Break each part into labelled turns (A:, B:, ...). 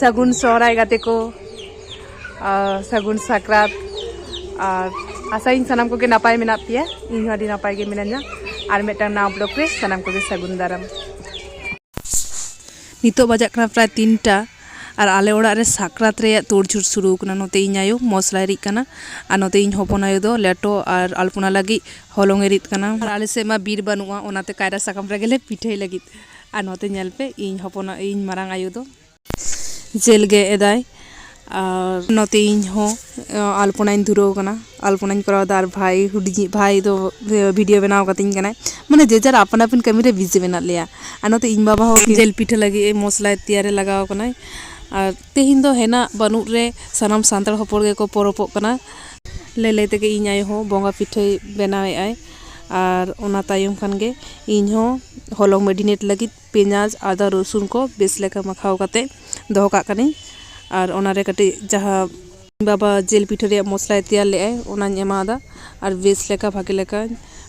A: सगुन सोहराय गाते को सगुन साक्रात और आसाइन सनाम को नपाय मेना पिया इन अडी नपाय गे मिनान्या और मेटा नाव ब्लॉक रे सनाम को सगुन दाराम नितो बजाक कना प्राय 3टा और आले ओड़ा रे साक्रात रे तोड़झुड़ शुरू कना नोते इन आयो मसला रिक कना और नोते इन हपन आयो दो लेटो और अल्पना लगी हलोंगे रित कना और आले से मा बीर बनुआ ओनाते कायरा साकाम रे गेले पिठे लगी और नोते नेल पे इन हपन इन मारांग आयो दो जेल गे एदाय और नोते इन हो अल्पना धुरो कना अल्पना कराव दा और भाई हुडी भाई दो वीडियो बनाव कतिन कना माने जे जार अपन अपन कमी रे बिजी बना लिया और नोते इन बाबा हो जेल पिठे लगी मसला तैयार लगाव कना और तेहिन दो हेना बनुर रे सनाम सांताल हपड़ गे को परोपो कना ले ले तेगे इन आयो हो बोंगा पिठे बनावे आय और ओना तायम खान गे इन हो हलंग मेडिनेट लगी पेंयाज आदा रसुन को बेस लेका मखाव काते दोहो काग कनी और ओनारे कटी जहाँ बाबा जेल पिठे रे मसला तैयार ले आय ओनानी एमादा और बेस लेका भागे लेका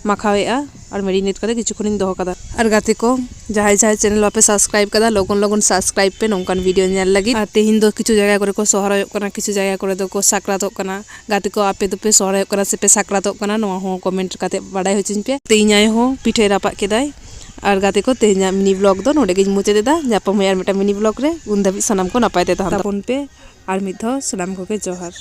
A: माखावेआ और मेडिनेट करते किछु खनिन दोहो कदा और गाते को जहाय जहाय चैनल वापे सब्सक्राइब कदा लोगन लोगन सब्सक्राइब पे नोंकान वीडियो नेल लगी और तेहिन दो किछु जगह करे को सोहराय कना किछु जगह करे दो को साक्रातो कना गाते को आपे दो पे सोहराय कना से पे साक्रातो कना नो हो कमेंट काते बाडाय होचिन पे तेइनाय हो पिठे रापा केदाय और गाते को तेहिना मिनी ब्लॉग दो नोडे गे मुचे देदा जापा मयार मेटा मिनी ब्लॉग रे उन धाबी सनाम को नापाय ते तापन पे और मिद धाव सनाम को के जोहार।